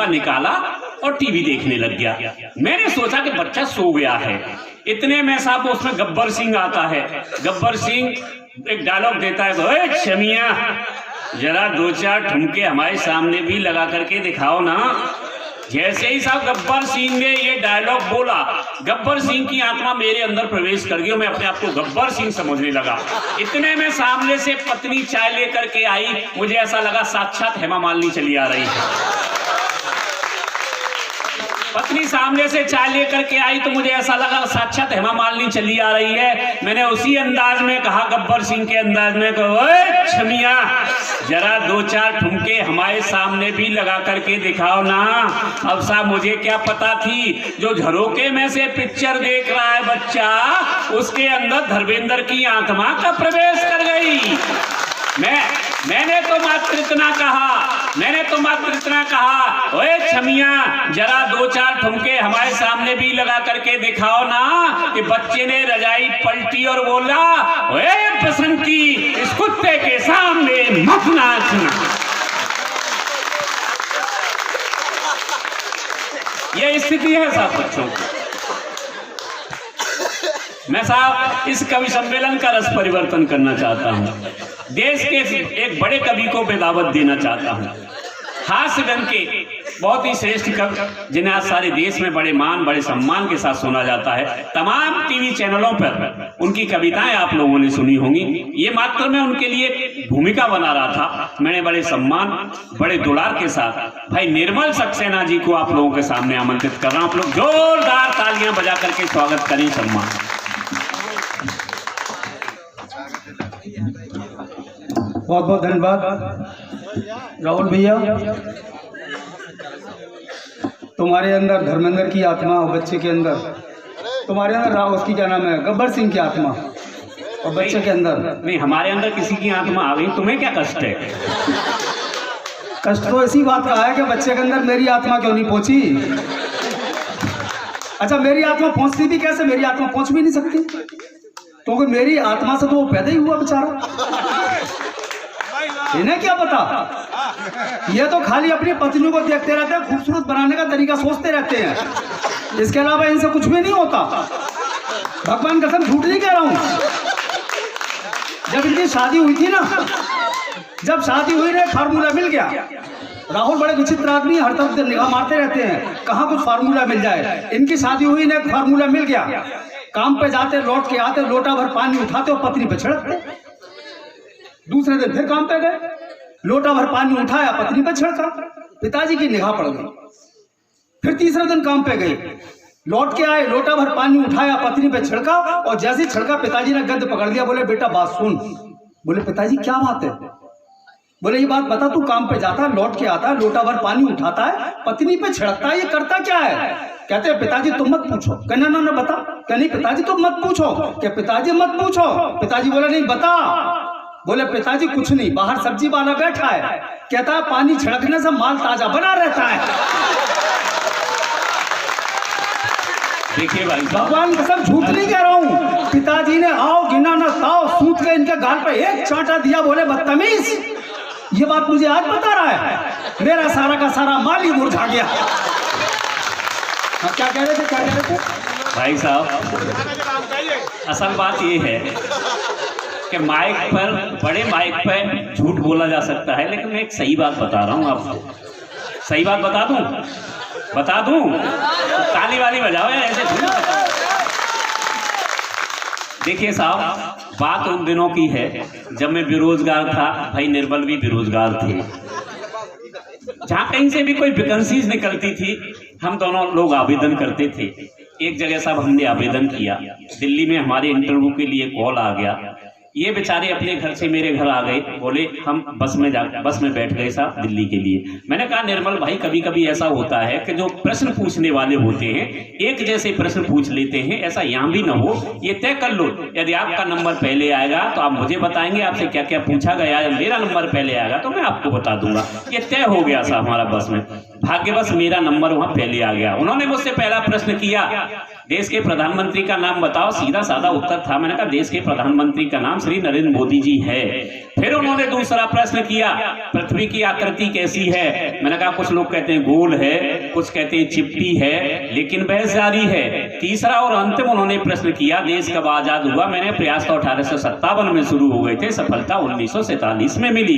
का निकाला और टीवी देखने लग गया। मैंने सोचा कि बच्चा सो गया है। इतने में साहब उसमें गब्बर सिंह आता है। गब्बर सिंह एक डायलॉग देता है, ओए छमिया जरा 2-4 ठुमके हमारे सामने भी लगा करके दिखाओ ना। जैसे ही साहब गब्बर सिंह ने ये डायलॉग बोला, गब्बर सिंह की आत्मा मेरे अंदर प्रवेश कर गई और मैं अपने आप को गब्बर सिंह समझने लगा। इतने में सामने से पत्नी चाय लेकर के आई। मुझे ऐसा लगा साक्षात हेमा मालिनी चली आ रही है। पत्नी सामने से चाय लेकर के आई तो मुझे ऐसा लगा साक्षात हेमा मालिनी चली आ रही है। मैंने उसी अंदाज में कहा, गब्बर सिंह के अंदाज में, ओए छमिया जरा 2-4 ठुमके हमारे सामने भी लगा करके दिखाओ ना। अब साहब मुझे क्या पता थी, जो झरोके में से पिक्चर देख रहा है बच्चा, उसके अंदर धर्मेंद्र की आत्मा का प्रवेश कर गई। मैंने तो मात्र इतना कहा, ओए छमिया जरा 2-4 ठुमके हमारे सामने भी लगा करके दिखाओ ना। कि बच्चे ने रजाई पलटी और बोला, ओए बसंती इस कुत्ते के सामने मत नाचना। ये स्थिति है साहब बच्चों की। मैं साहब इस कवि सम्मेलन का रस परिवर्तन करना चाहता हूँ। देश के एक बड़े कवि को बेदावत देना चाहता हूँ। हास्य रंग के बहुत ही श्रेष्ठ कवि, जिन्हें आज सारे देश में बड़े मान बड़े सम्मान के साथ सुना जाता है। तमाम टीवी चैनलों पर उनकी कविताएं आप लोगों ने सुनी होंगी। ये मात्र मैं उनके लिए भूमिका बना रहा था। मैंने बड़े सम्मान बड़े दुलार के साथ भाई निर्मल सक्सेना जी को आप लोगों के सामने आमंत्रित कर रहा हूँ। आप लोग जोरदार तालियां बजा करके स्वागत करें। सम्मान। बहुत बहुत धन्यवाद राहुल भैया। तुम्हारे अंदर धर्मेंद्र की आत्मा और बच्चे के अंदर, तुम्हारे अंदर उसकी क्या नाम है, गब्बर सिंह की आत्मा और बच्चे के अंदर नहीं, हमारे अंदर किसी की आत्मा आ गई। तुम्हें क्या कष्ट है? कष्ट तो ऐसी बात का है कि बच्चे के अंदर मेरी आत्मा क्यों नहीं पहुंची। अच्छा, मेरी आत्मा पहुंचती भी कैसे? मेरी आत्मा पहुंच भी नहीं सकती, क्योंकि मेरी आत्मा से तो वो पैदा ही हुआ बेचारा। इन्हें क्या पता? ये तो खाली अपनी पत्नी को देखते रहते हैं, खूबसूरत बनाने का तरीका सोचते रहते हैं। इसके अलावा इनसे कुछ भी नहीं होता। भगवान कसम झूठ नहीं कह रहा हूं। जब इनकी शादी हुई थी ना, जब शादी हुई ना, फार्मूला मिल गया। राहुल बड़े विचित्र आदमी, हर तरफ से निगाह मारते रहते हैं, कहाँ कुछ फार्मूला मिल जाए। इनकी शादी हुई ना, एक फार्मूला मिल गया। काम पे जाते, लौट के आते, लोटा भर पानी उठाते और पत्नी पे छिड़कते। दूसरे दिन फिर काम पे गए, लोटा भर पानी उठाया, पत्नी पे छिड़का, पिताजी की निगाह पड़ गई। फिर तीसरे दिन काम पे गए, लौट के आए, लोटा भर पानी उठाया, पत्नी पे छिड़का और जैसे ही छिड़का पिताजी ने गंद पकड़ लिया। बोले बेटा बात सुन। बोले पिताजी क्या बात है? बोले ये बात बता, तू काम पे जाता, लौट के आता, लोटा भर पानी उठाता है, पत्नी पे छिड़कता है, ये करता क्या है? कहते हैं पिताजी तुम मत पूछो। कहना ना बता। कहनी पिताजी तुम मत पूछो। क्या पिताजी मत पूछो? पिताजी बोले नहीं बता। बोले पिताजी कुछ नहीं, बाहर सब्जी वाला बैठा है, कहता है पानी छिड़कने से माल ताजा बना रहता है। देखिए भाई, भगवान कसम झूठ नहीं कह रहा हूँ। पिताजी ने आओ गिना न ताओ सूत के इनके गाल पे एक चांटा दिया। बोले बदतमीज, ये बात मुझे आज बता रहा है। मेरा सारा का सारा माल ही मुरझा गया। क्या कह रहे थे? भाई साहब, असल बात ये है कि माइक पर, बड़े माइक पर झूठ बोला जा सकता है, लेकिन मैं एक सही बात बता रहा हूँ आपको। सही बात बता दूं तो ताली वाली बजाओ यार, ऐसे झूठ बताओ। देखिए साहब, बात उन दिनों की है जब मैं बेरोजगार था। भाई निर्मल भी बेरोजगार थे। जहाँ कहीं से भी कोई वैकेंसीज निकलती थी, हम दोनों लोग आवेदन करते थे। एक जगह साहब हमने आवेदन किया, दिल्ली में हमारे इंटरव्यू के लिए कॉल आ गया। ये बेचारे अपने घर से मेरे घर आ गए, बोले हम बस में बैठ गए साहब दिल्ली के लिए। मैंने कहा निर्मल भाई, कभी कभी ऐसा होता है कि जो प्रश्न पूछने वाले होते हैं एक जैसे प्रश्न पूछ लेते हैं, ऐसा यहाँ भी ना हो। ये तय कर लो, यदि आपका नंबर पहले आएगा तो आप मुझे बताएंगे आपसे क्या क्या पूछा गया, मेरा नंबर पहले आएगा तो मैं आपको बता दूंगा। ये तय हो गया साहब हमारा बस में। भाग्यवश मेरा नंबर वहां पहले आ गया। उन्होंने मुझसे पहला प्रश्न किया, देश के प्रधानमंत्री का नाम बताओ। सीधा साधा उत्तर था, मैंने कहा देश के प्रधानमंत्री का नाम श्री नरेंद्र मोदी जी है। फिर उन्होंने दूसरा प्रश्न किया, पृथ्वी की आकृति कैसी है? मैंने कहा कुछ लोग कहते हैं गोल है, कुछ कहते हैं चिपटी है, लेकिन बहस जारी है। तीसरा और अंतिम उन्होंने प्रश्न किया, देश कब आजाद हुआ? मैंने प्रयास तो 1857 में शुरू हो गए थे, सफलता 1947 में मिली।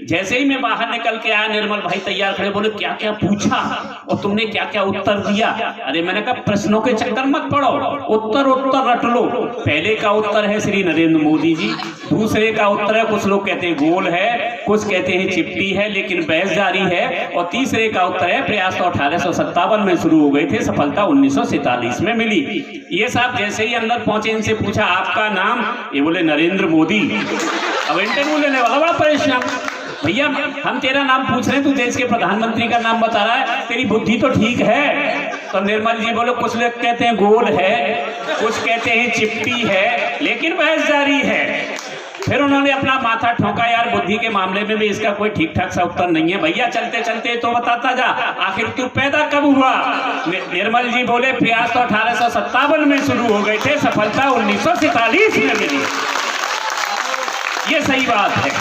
जैसे ही मैं बाहर निकल के आया, निर्मल भाई तैयार खड़े, बोले क्या क्या पूछा और तुमने क्या क्या उत्तर दिया? अरे मैंने कहा प्रश्नों के चक्कर मत पड़ो, उत्तर रट लो। पहले का उत्तर है श्री नरेंद्र मोदी जी, दूसरे का उत्तर है कुछ लोग कहते हैं गोल है, कुछ कहते हैं चिपटी है, लेकिन बहस जारी है, और तीसरे का उत्तर है प्रयास तो 1857 में शुरू हो गए थे, सफलता 1947 में मिली। ये साहब जैसे ही अंदर पहुंचे, इनसे पूछा आपका नाम? ये बोले नरेंद्र मोदी। अब इंटरव्यू लेने वाला बड़ा परेशान, भैया हम तेरा नाम पूछ रहे हैं, तू देश के प्रधानमंत्री का नाम बता रहा है, तेरी बुद्धि तो ठीक है? तो निर्मल जी बोलो कुछ लोग कहते हैं गोल है, कुछ कहते हैं चिपटी है, लेकिन बहस जारी है। फिर उन्होंने अपना माथा ठोका, यार बुद्धि के मामले में भी इसका कोई ठीक ठाक सा उत्तर नहीं है, भैया चलते चलते तो बताता जा, आखिर तू पैदा कब हुआ? निर्मल जी बोले प्रयास तो 1857 में शुरू हो गए थे, सफलता 1947 में मिली। ये सही बात है।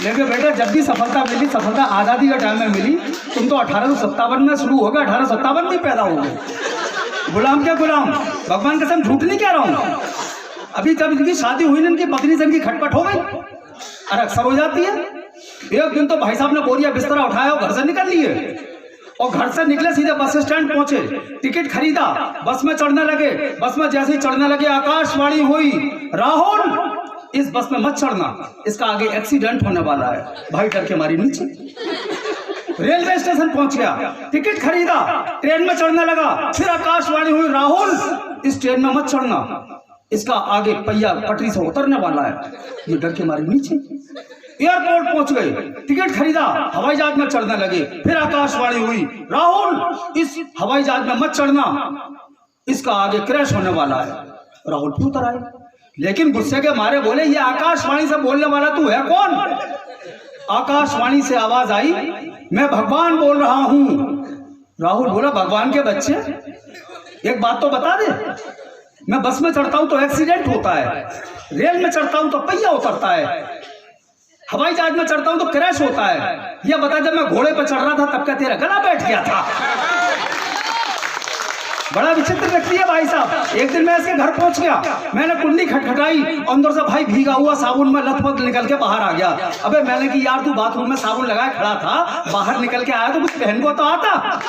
लेकिन बेटा जब भी सफलता मिली, सफलता आज़ादी के टाइम में मिली, तुम तो 1857 में शुरू हो गए, 1857 में पैदा हो गए। गुलाम क्या गुलाम, भगवान कसम झूठ नहीं कह रहा हूँ। अभी जब इनकी शादी हुई ना, इनकी पत्नी से इनकी खटपट हो गई, अरे अक्सर हो जाती है। एक दिन तो भाई साहब ने बोरिया बिस्तरा उठाया और घर से निकल लिए, और घर से निकले सीधे बस स्टैंड पहुंचे, टिकट खरीदा, बस में चढ़ने लगे। बस में जैसे ही चढ़ने लगे, आकाशवाणी हुई, राहुल इस बस में मत चढ़ना, इसका आगे एक्सीडेंट होने वाला है। भाई डर के मारी नीचे। रेलवे स्टेशन पहुंच गया, टिकट खरीदा, ट्रेन में चढ़ने लगा, फिर आकाशवाणी हुई, राहुल इस ट्रेन में मत चढ़ना, इसका आगे पहिया पटरी से उतरने वाला है। ये डर के मारे नीचे। एयरपोर्ट पहुंच गए, टिकट खरीदा, हवाई जहाज में चढ़ने लगे, फिर आकाशवाणी हुई, राहुल इस हवाई जहाज में मत चढ़ना, इसका आगे क्रैश होने वाला है। राहुल भी उतर आए, लेकिन गुस्से के मारे बोले, ये आकाशवाणी से बोलने वाला तू है कौन? आकाशवाणी से आवाज आई, मैं भगवान बोल रहा हूं। राहुल बोला, भगवान के बच्चे, एक बात तो बता दे, मैं बस में चढ़ता हूं तो एक्सीडेंट होता है, रेल में चढ़ता हूं तो पहिया उतरता है, हवाई जहाज में चढ़ता हूं तो क्रैश होता है। यह बता, जब मैं घोड़े पर चढ़ रहा था तब का तेरा गला बैठ गया था। बड़ा विचित्र व्यक्ति है भाई साहब। एक दिन मैं इसके घर पहुंच गया, मैंने कुंडी खटखटाई, अंदर से भाई भीगा हुआ साबुन में लथपथ निकल के बाहर आ गया। अबे मैंने कि यार तू बाथरूम में साबुन लगाए खड़ा था, बाहर निकल के आया तो कुछ पहन को तो आता।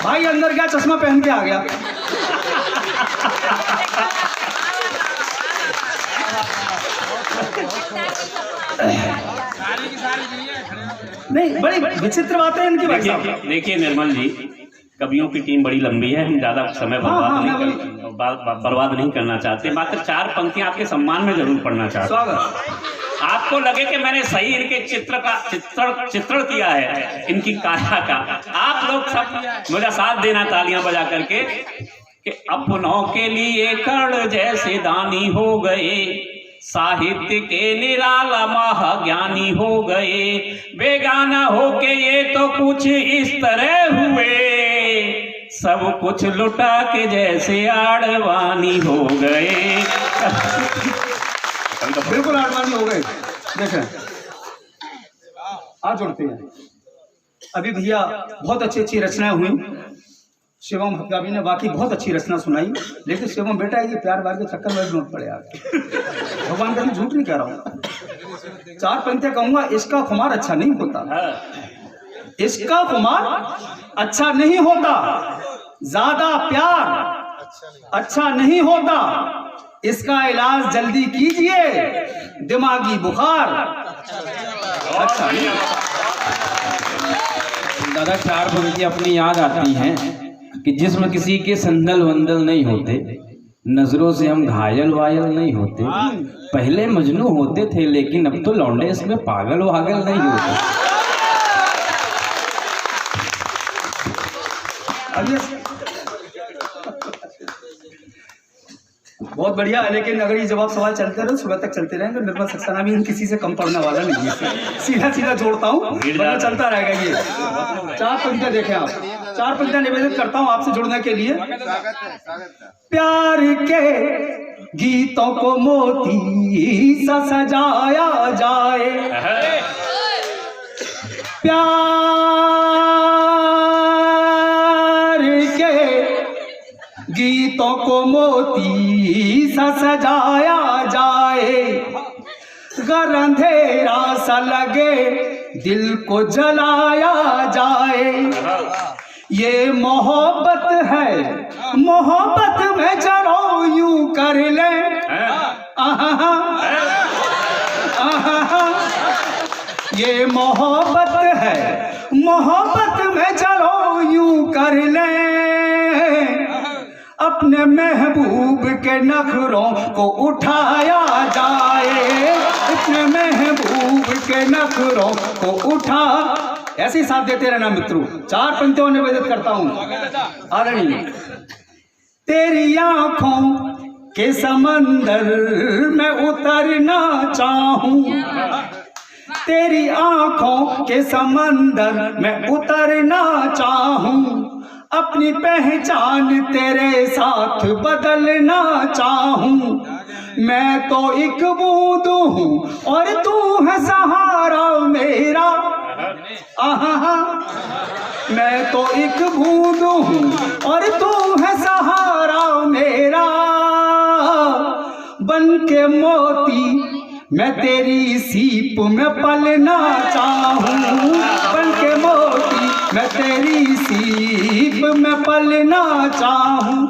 भाई अंदर गया, चश्मा पहन के आ गया। नहीं, बड़ी विचित्र बातें इनकी भाई साहब। देखिए निर्मल जी, कवियों की टीम बड़ी लंबी है, हम ज्यादा समय बर्बाद नहीं करना चाहते। मात्र 4 पंक्तियां आपके सम्मान में जरूर पढ़ना चाहते हैं। आपको लगे कि मैंने सही इनके चित्रण किया है, इनकी काया का। आप लोग सब मुझे साथ देना तालियां बजा करके कि अपनों के लिए कर्ण जैसे दानी हो गए, साहित्य के निराला महाज्ञानी हो गए, बेगाना होके ये तो कुछ इस तरह हुए, सब कुछ लुटा के जैसे आड़वानी हो गए। बिल्कुल आड़वानी हो गए। देखें, आज जुड़ते हैं। अभी भैया बहुत अच्छी अच्छी रचनाएं हुई, शिवम हक्काबी ने बाकी बहुत अच्छी रचना सुनाई, लेकिन शिवम बेटा ये प्यार वार के चक्कर में नोट पड़े आप। भगवान का मैं झूठ नहीं कह रहा हूँ। 4 पंक्तियां कहूंगा, इसका खुमार अच्छा नहीं होता, इसका खुमार अच्छा नहीं होता, ज्यादा प्यार अच्छा नहीं होता, इसका इलाज जल्दी कीजिए, दिमागी बुखार अच्छा नहीं। दादा 4 पंक्तियां अपनी याद आती हैं कि जिसमें किसी के संदल वंदल नहीं होते, नजरों से हम घायल वायल नहीं होते, पहले मजनू होते थे लेकिन अब तो लौंडे इसमें पागल वागल नहीं होते। बहुत बढ़िया है, लेकिन अगर ये जवाब सवाल चलते रहे सुबह तक चलते रहेंगे, निर्मल सक्सेना भी किसी से कम पड़ने वाला नहीं है। सीधा सीधा जोड़ता हूँ, वरना चलता रहेगा ये। 4 पंक्तियां देखें आप, 4 पंक्तियां निवेदित करता हूँ आपसे जुड़ने के लिए। प्यार के गीतों को मोती सा सजाया जाए, प्यार के गीतों को मोती सा सजाया जाए, गर अंधेरा सा लगे दिल को जलाया जाए। ये मोहब्बत है, मोहब्बत में जरो यूं कर ले, आहा आहा, ये मोहब्बत है, मोहब्बत में चलो यूं कर ले, अपने महबूब के नखरों को उठाया जाए, अपने महबूब के नखरों को उठा। ऐसे ही साथ देते रहना मित्रों। 4 पंक्तियों निवेदित करता हूं। आदरणीय, तेरी आंखों के समंदर में उतरना चाहूं, तेरी आंखों के समंदर में उतरना चाहूं, अपनी पहचान तेरे साथ बदलना चाहूं। मैं तो एक बूंद हूँ और तू है सहारा मेरा, आहा, मैं तो एक बूंद हूँ और तू है सहारा मेरा। बन के मोती मैं तेरी सीप में पलना चाहूं, बन के मोती मैं तेरी सीप में पलना चाहूं।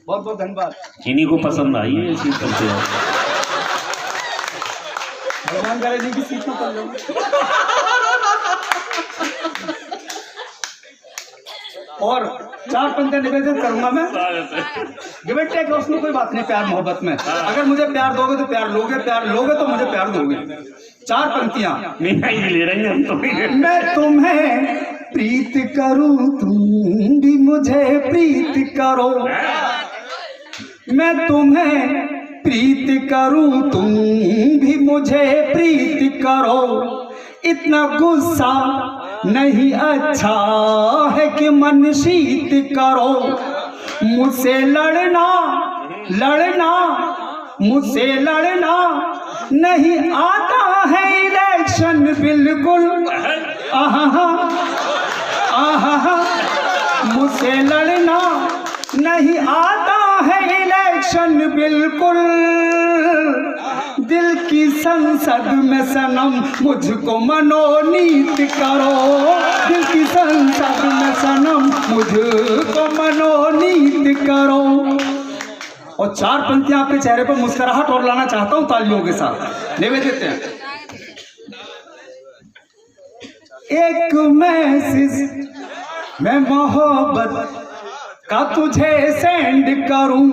बहुत बहुत धन्यवाद। इन्हीं को पसंद आई है चीज करते हैं। भगवान करे जी की सीप में पल जाऊं। और 4 पंक्तियां निवेदित करूंगा मैं। गिव एंड टेक, उसमें कोई बात नहीं। प्यार मोहब्बत में अगर मुझे प्यार दोगे तो प्यार लोगे, प्यार लोगे तो मुझे प्यार दोगे। 4 पंक्तियां ले रही हैं हम तो। मैं तुम्हें प्रीत करूं, तुम भी मुझे प्रीत करो, मैं तुम्हें प्रीत करूं, तुम भी मुझे प्रीत करो। इतना गुस्सा नहीं अच्छा है कि मन शीत करो, मुझसे लड़ना लड़ना मुझसे लड़ना नहीं आता है इलेक्शन बिल्कुल, आहा आहा, मुझसे लड़ना नहीं आता है इलेक्शन बिल्कुल। दिल की संसद में सनम मुझको मनोनीत करो, दिल की संसद में सनम मुझको मनोनीत करो। और 4 पंक्तियां आपके चेहरे पर मुस्कुराहट और लाना चाहता हूं तालियों के साथ। निवेदित हैं। एक मैसेज मैं मोहब्बत का तुझे सेंड करूं,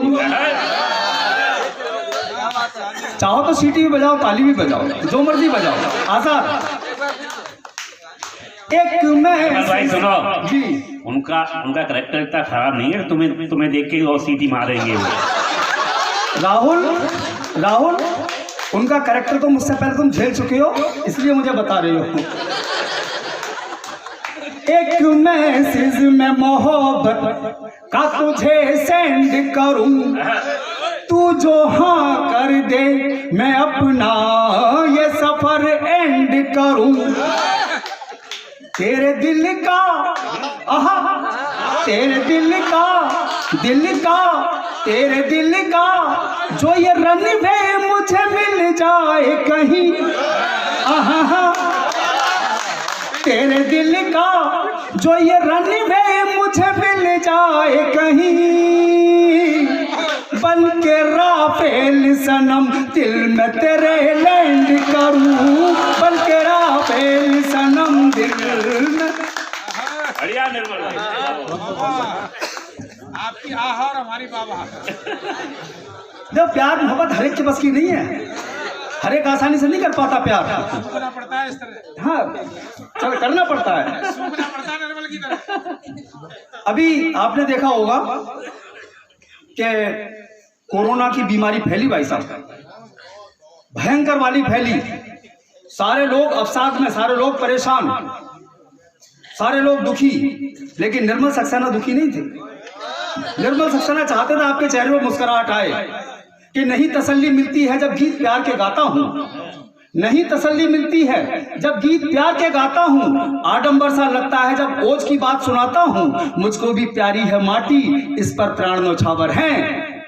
चाहो तो सीटी भी बजाओ, ताली भी बजाओ, जो मर्जी बजाओ, आजाद। एक मैं भाई सुनो जी, उनका करेक्टर इतना खराब नहीं है, तुम्हें देख के और सीटी मारेंगे वो। राहुल उनका कैरेक्टर तो मुझसे पहले तुम झेल चुके हो, इसलिए मुझे बता रहे हो। एक मैसेज में मोहब्बत का तुझे सेंड करूं, तू जो हाँ कर दे मैं अपना ये सफर एंड करूं। तेरे दिल का आहा, तेरे दिल का तेरे दिल का जो ये रनवे मुझे मिल जाए कहीं, आहा, तेरे दिल का जो ये रनवे मुझे मिल जाए कहीं। बन के राफेल सनम दिल में तेरे लैंड करूं, बन के राफेल सनम दिल में। बढ़िया निर्मल आपकी आहा और हमारी बाबा। जब प्यार मोहब्बत हर एक के बस की नहीं है, हर एक आसानी से नहीं कर पाता प्यार। सूखना पड़ता है इस तरह, हाँ चल करना पड़ता है, सूखना पड़ता है निर्मल की तरह। अभी आपने देखा होगा कि कोरोना की बीमारी फैली भाई साहब, भयंकर वाली फैली। सारे लोग अवसाद में, सारे लोग परेशान, सारे लोग दुखी। लेकिन निर्मल सक्सेना दुखी नहीं थे। निर्मल सक्सेना चाहते थे आपके चेहरे पर मुस्कुराहट आए कि नहीं तसल्ली मिलती है जब गीत प्यार के गाता हूं, नहीं तसल्ली मिलती है जब गीत प्यार के गाता हूं। आडंबर सा लगता है जब ओज की बात सुनाता हूं। मुझको भी प्यारी है माटी, इस पर प्राण न्यौछावर है,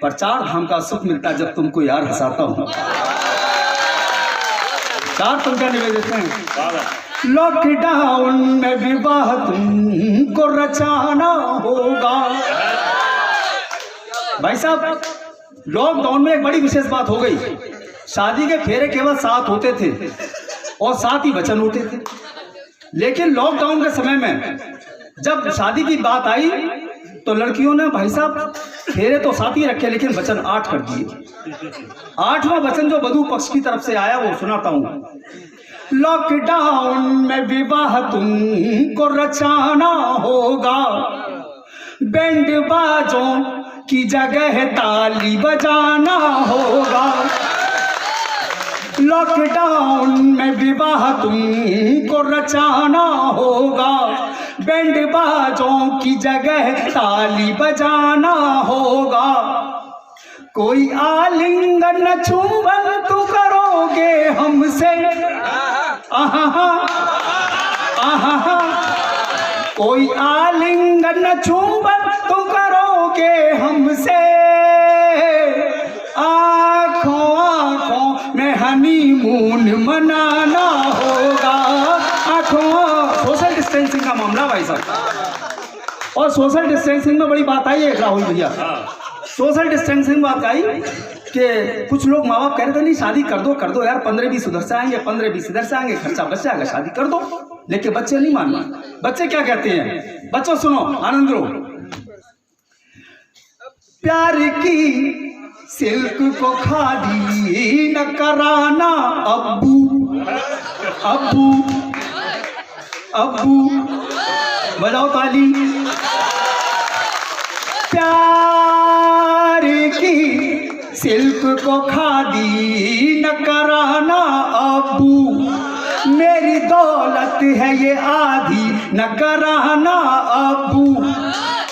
पर चार धाम का सुख मिलता जब तुमको यार हंसाता हूं। चार पंक्तियां निवेदित हैं। लॉकडाउन में विवाह तुमको रचाना होगा। भाई साहब, लॉकडाउन में एक बड़ी विशेष बात हो गई। शादी के फेरे केवल 7 होते थे और 7 ही वचन होते थे। लेकिन लॉकडाउन के समय में जब शादी की बात आई तो लड़कियों ने भाई साहब फेरे तो 7 ही रखे, लेकिन वचन 8 कर दिए। 8वां वचन जो वधू पक्ष की तरफ से आया वो सुनाता हूं। लॉकडाउन में विवाह तुमको रचाना होगा, बैंड बाजों की जगह ताली बजाना होगा। लॉकडाउन में विवाह तुमको रचाना होगा, बैंड बाजों की जगह ताली बजाना होगा। कोई आलिंगन चुंबन तू करोगे हमसे, आहा आहा। कोई आलिंगन चुंबन तू करोगे हमसे, आंखों आंखों में हनीमून मनाना होगा। आंखों, सोशल डिस्टेंसिंग का मामला भाई साहब। और सोशल डिस्टेंसिंग में बड़ी बात आई है राहुल भैया। सोशल डिस्टेंसिंग बात आई कि कुछ लोग माँ बाप कह रहे थे नहीं शादी कर दो यार, 15-20 उधर से आएंगे, 15-20 इधर से आएंगे, खर्चा बच जाएगा, शादी कर दो। लेकिन बच्चे नहीं मानना। बच्चे क्या कहते हैं? बच्चों सुनो, आनंद लो। प्यार की सिल्क को खादी न कराना अब्बू, अब्बू अब्बू, बजाओ ताली। प्यार की सिल्क को खादी न कराना अब्बू, मेरी दौलत है ये आधी न कराना अब्बू।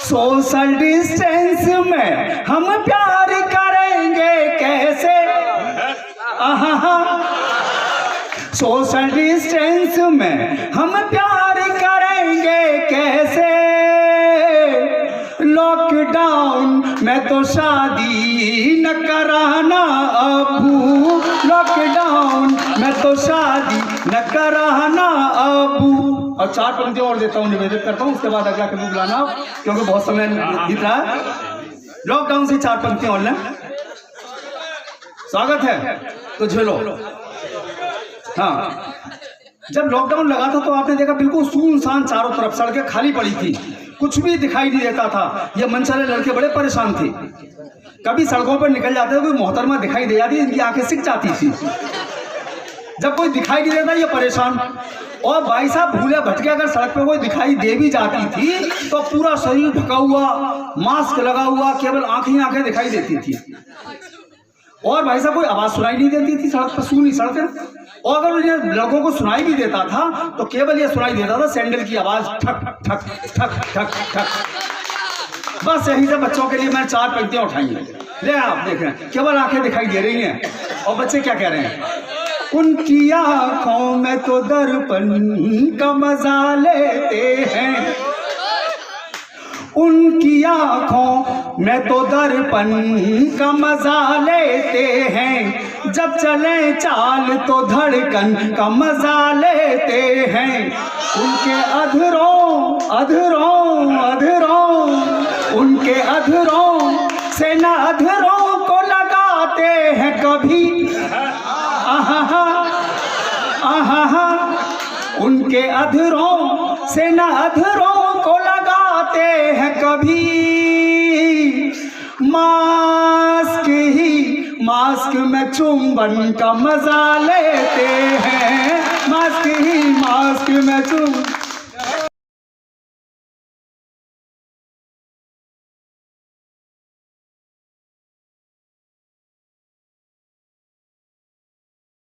सोशल डिस्टेंस में हम प्यार करेंगे कैसे, आहा। सोशल डिस्टेंस में हम प्यार करेंगे कैसे, लॉकडाउन में तो शादी न कराना अब्बू, लॉकडाउन में तो शादी न कराना अब्बू। और 4 पंक्तियां और देता हूँ, निवेदित करता हूँ, उसके बाद अगला कभी बुलाना, क्योंकि बहुत समय बीत रहा है। लॉकडाउन से 4 पंक्तियां और लें। स्वागत है तो झेलो। हाँ, जब लॉकडाउन लगा था तो आपने देखा बिल्कुल सुनसान, चारों तरफ सड़कें खाली पड़ी थी, कुछ भी दिखाई नहीं देता था। ये मनचाले लड़के बड़े परेशान थे। कभी सड़कों पर निकल जाते थे, कोई मोहतरमा दिखाई दे जाती, इनकी आंखें सिक जाती थी। जब कोई दिखाई नहीं देता ये परेशान। और भाई साहब भूले भटके अगर सड़क पे कोई दिखाई दे भी जाती थी तो पूरा शरीर ढका हुआ, मास्क लगा हुआ, केवल आंखें दिखाई देती थी। और भाई साहब कोई आवाज सुनाई नहीं देती थी सड़क पर, सुनी सड़क। और अगर उन्हें लड़कों को सुनाई भी देता था तो केवल ये सुनाई देता था सैंडल की आवाज, ठक ठक ठक ठक ठक। बस यही से बच्चों के लिए मैंने 4 पंक्तियां उठाई हैं। ले आप देख रहे हैं, केवल आंखें दिखाई दे रही हैं। और बच्चे क्या कह रहे हैं? उनकी आंखों में तो दर्पण का मजा लेते हैं, उनकी आंखों में तो दर्पण का मजा लेते हैं, जब चले चाल तो धड़कन का मजा लेते हैं। उनके अधरों अधरों अधरों, उनके अधरों से न अधरों को लगाते हैं कभी, आहा आहा। उनके अधरों से न अधरों को लगाते हैं कभी, मास्क में चुंबन का मजा लेते हैं, मास्क में चुंबन